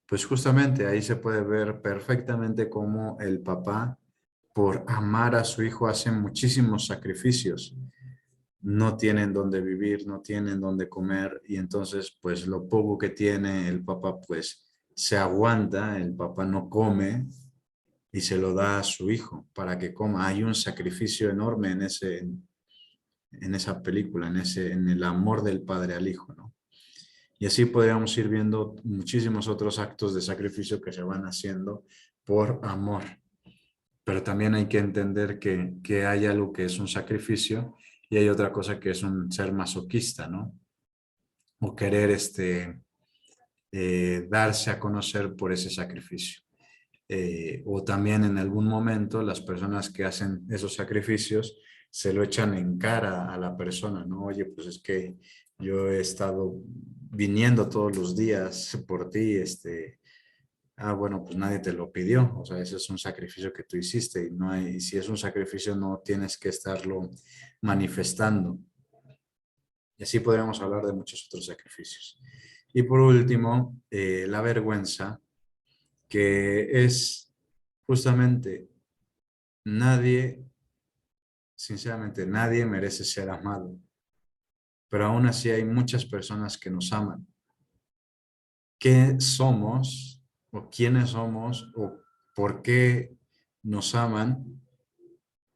Pues justamente ahí se puede ver perfectamente cómo el papá, por amar a su hijo, hace muchísimos sacrificios. No tienen dónde vivir, no tienen dónde comer y entonces pues lo poco que tiene el papá pues se aguanta, el papá no come y se lo da a su hijo para que coma. Hay un sacrificio enorme en esa película, en el amor del padre al hijo, ¿no? Y así podríamos ir viendo muchísimos otros actos de sacrificio que se van haciendo por amor. Pero también hay que entender que hay algo que es un sacrificio y hay otra cosa que es un ser masoquista, ¿no? O querer darse a conocer por ese sacrificio. O también en algún momento las personas que hacen esos sacrificios se lo echan en cara a la persona, ¿no? Oye, pues es que yo he estado viniendo todos los días por ti, bueno, pues nadie te lo pidió, o sea, ese es un sacrificio que tú hiciste y no hay, y si es un sacrificio no tienes que estarlo manifestando. Y así podríamos hablar de muchos otros sacrificios. Y por último, la vergüenza, que es justamente nadie, sinceramente, nadie merece ser amado, pero aún así hay muchas personas que nos aman. ¿Qué somos o quiénes somos o por qué nos aman?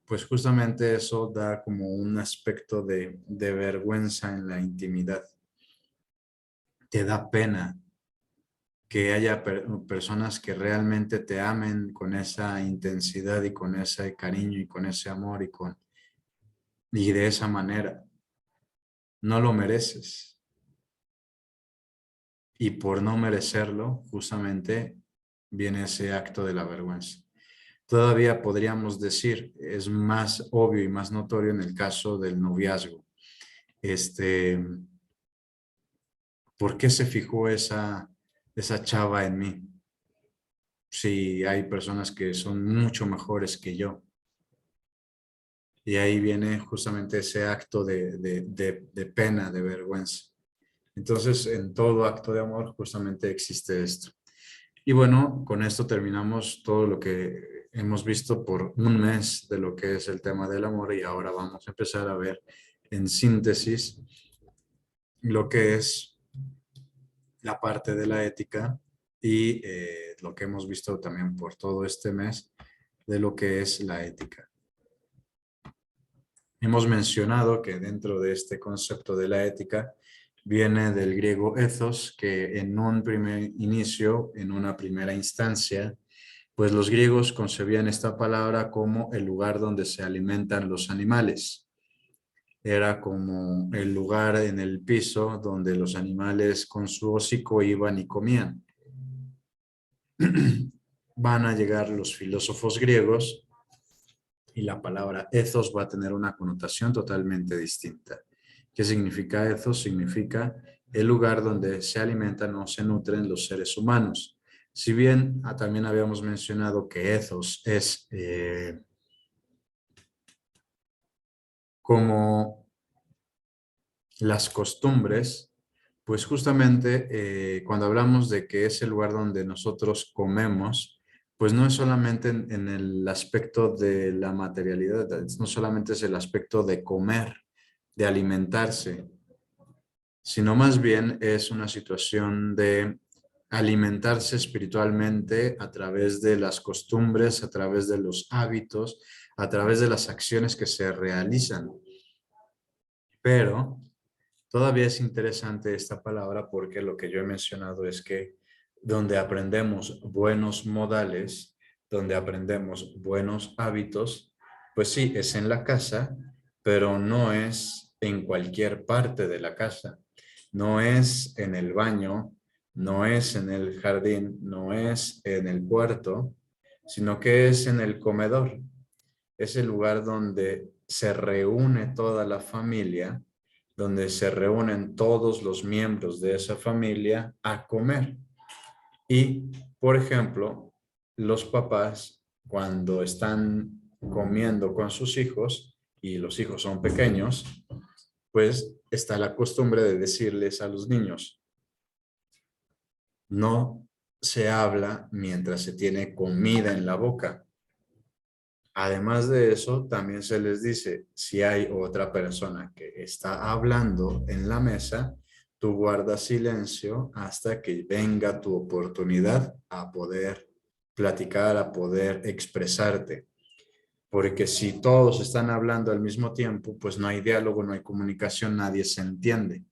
Pues justamente eso da como un aspecto de vergüenza en la intimidad. Te da pena que haya personas que realmente te amen con esa intensidad y con ese cariño y con ese amor y de esa manera. No lo mereces. Y por no merecerlo, justamente viene ese acto de la vergüenza. Todavía podríamos decir, es más obvio y más notorio en el caso del noviazgo. ¿Por qué se fijó esa chava en mí? Si hay personas que son mucho mejores que yo. Y ahí viene justamente ese acto de pena, de vergüenza. Entonces, en todo acto de amor justamente existe esto. Y bueno, con esto terminamos todo lo que hemos visto por un mes de lo que es el tema del amor y ahora vamos a empezar a ver en síntesis lo que es la parte de la ética y lo que hemos visto también por todo este mes de lo que es la ética. Hemos mencionado que dentro de este concepto de la ética viene del griego ethos, que en un primer inicio, en una primera instancia, pues los griegos concebían esta palabra como el lugar donde se alimentan los animales. Era como el lugar en el piso donde los animales con su hocico iban y comían. Van a llegar los filósofos griegos y la palabra ethos va a tener una connotación totalmente distinta. ¿Qué significa ethos? Significa el lugar donde se alimentan o se nutren los seres humanos. Si bien también habíamos mencionado que ethos es como las costumbres, pues justamente cuando hablamos de que es el lugar donde nosotros comemos, pues no es solamente en el aspecto de la materialidad, no solamente es el aspecto de comer, de alimentarse, sino más bien es una situación de alimentarse espiritualmente a través de las costumbres, a través de los hábitos, a través de las acciones que se realizan. Pero todavía es interesante esta palabra porque lo que yo he mencionado es que donde aprendemos buenos modales, donde aprendemos buenos hábitos, pues sí, es en la casa, pero no es en cualquier parte de la casa. No es en el baño, no es en el jardín, no es en el cuarto, sino que es en el comedor. Es el lugar donde se reúne toda la familia, donde se reúnen todos los miembros de esa familia a comer. Y, por ejemplo, los papás, cuando están comiendo con sus hijos y los hijos son pequeños, pues está la costumbre de decirles a los niños, no se habla mientras se tiene comida en la boca. Además de eso, también se les dice, si hay otra persona que está hablando en la mesa, tú guardas silencio hasta que venga tu oportunidad a poder platicar, a poder expresarte. Porque si todos están hablando al mismo tiempo, pues no hay diálogo, no hay comunicación, nadie se entiende.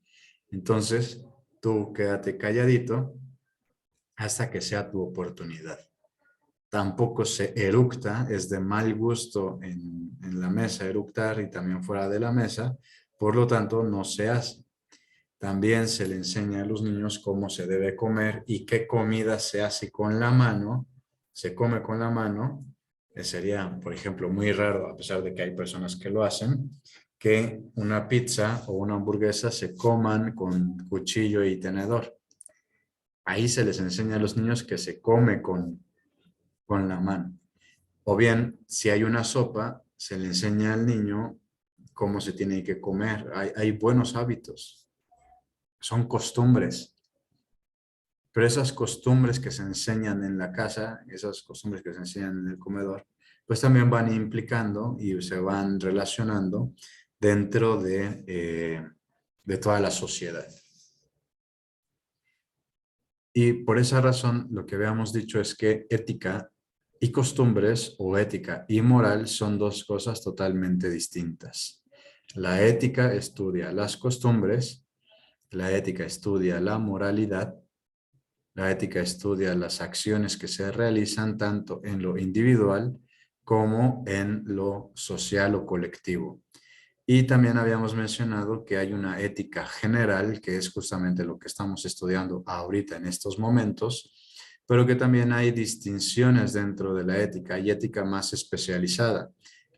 Entonces, tú quédate calladito hasta que sea tu oportunidad. Tampoco se eructa, es de mal gusto en la mesa eructar y también fuera de la mesa, por lo tanto no se hace. También se le enseña a los niños cómo se debe comer y qué comida se hace con la mano, se come con la mano. Sería, por ejemplo, muy raro, a pesar de que hay personas que lo hacen, que una pizza o una hamburguesa se coman con cuchillo y tenedor. Ahí se les enseña a los niños que se come con la mano. O bien, si hay una sopa, se le enseña al niño cómo se tiene que comer. Hay buenos hábitos, son costumbres. Pero esas costumbres que se enseñan en la casa, esas costumbres que se enseñan en el comedor, pues también van implicando y se van relacionando dentro de toda la sociedad. Y por esa razón, lo que habíamos dicho es que ética y costumbres o ética y moral son dos cosas totalmente distintas. La ética estudia las costumbres, la ética estudia la moralidad, la ética estudia las acciones que se realizan tanto en lo individual como en lo social o colectivo. Y también habíamos mencionado que hay una ética general, que es justamente lo que estamos estudiando ahorita en estos momentos, pero que también hay distinciones dentro de la ética. Hay ética más especializada.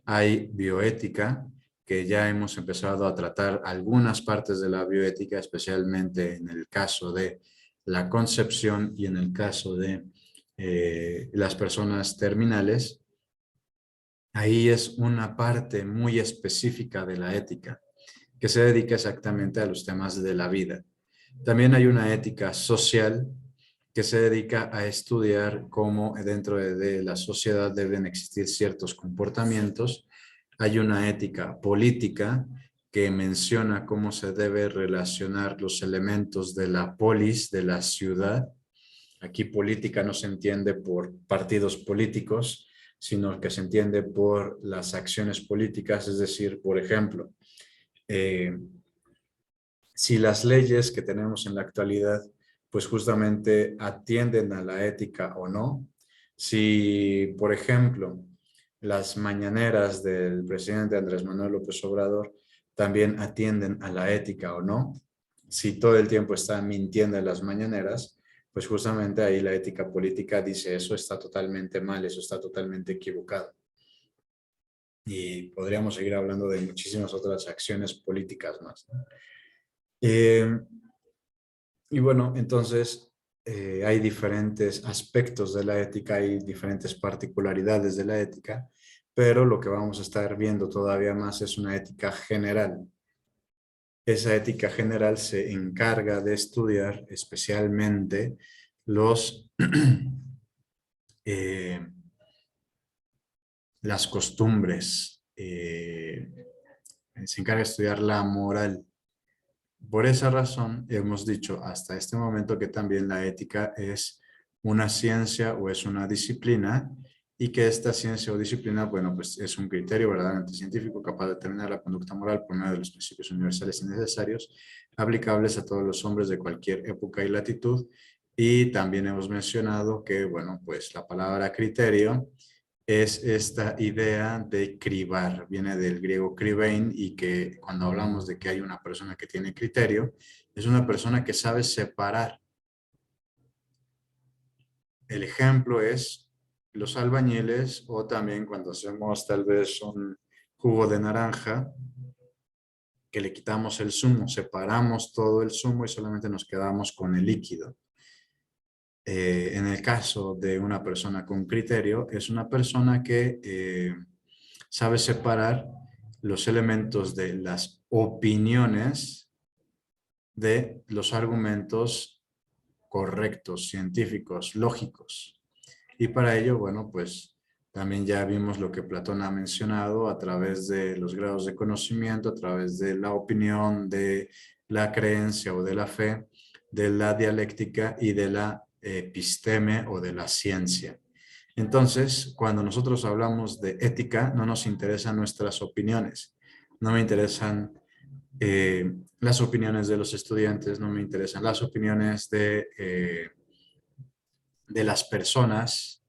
Hay bioética, que ya hemos empezado a tratar algunas partes de la bioética, especialmente en el caso de la concepción y en el caso de las personas terminales. Ahí es una parte muy específica de la ética que se dedica exactamente a los temas de la vida. También hay una ética social que se dedica a estudiar cómo dentro de la sociedad deben existir ciertos comportamientos. Hay una ética política que menciona cómo se debe relacionar los elementos de la polis, de la ciudad. Aquí política no se entiende por partidos políticos, sino que se entiende por las acciones políticas, es decir, por ejemplo, eh, si las leyes que tenemos en la actualidad, pues justamente atienden a la ética o no. Si, por ejemplo, las mañaneras del presidente Andrés Manuel López Obrador también atienden a la ética o no. Si todo el tiempo está mintiendo en las mañaneras, pues justamente ahí la ética política dice eso está totalmente mal, eso está totalmente equivocado. Y podríamos seguir hablando de muchísimas otras acciones políticas más, ¿no? Eh, y bueno, entonces hay diferentes aspectos de la ética, hay diferentes particularidades de la ética, pero lo que vamos a estar viendo todavía más es una ética general. Esa ética general se encarga de estudiar especialmente los, eh, las costumbres, se encarga de estudiar la moral. Por esa razón, hemos dicho hasta este momento que también la ética es una ciencia o es una disciplina y que esta ciencia o disciplina, bueno, pues es un criterio verdaderamente científico capaz de determinar la conducta moral por medio de los principios universales y necesarios aplicables a todos los hombres de cualquier época y latitud. Y también hemos mencionado que, bueno, pues la palabra criterio es esta idea de cribar, viene del griego kribein y que cuando hablamos de que hay una persona que tiene criterio, es una persona que sabe separar. El ejemplo es los albañiles o también cuando hacemos tal vez un jugo de naranja, que le quitamos el zumo, separamos todo el zumo y solamente nos quedamos con el líquido. En el caso de una persona con criterio, es una persona que sabe separar los elementos de las opiniones de los argumentos correctos, científicos, lógicos. Y para ello, bueno, pues también ya vimos lo que Platón ha mencionado a través de los grados de conocimiento, a través de la opinión, de la creencia o de la fe, de la dialéctica y de la episteme o de la ciencia. Entonces, cuando nosotros hablamos de ética, no nos interesan nuestras opiniones, no me interesan las opiniones de los estudiantes, no me interesan las opiniones de las personas,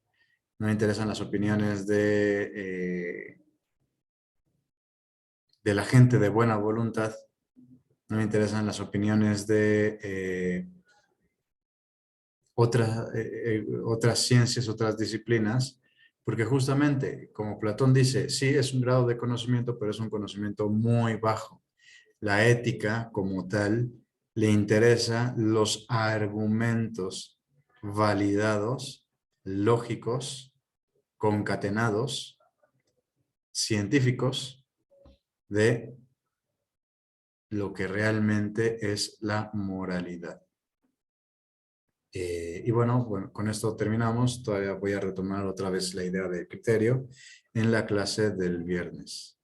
no me interesan las opiniones de la gente de buena voluntad, no me interesan las opiniones de otras ciencias, otras disciplinas, porque justamente, como Platón dice, sí es un grado de conocimiento, pero es un conocimiento muy bajo. La ética, como tal, le interesa los argumentos validados, lógicos, concatenados, científicos, de lo que realmente es la moralidad. Y bueno, con esto terminamos. Todavía voy a retomar otra vez la idea del criterio en la clase del viernes.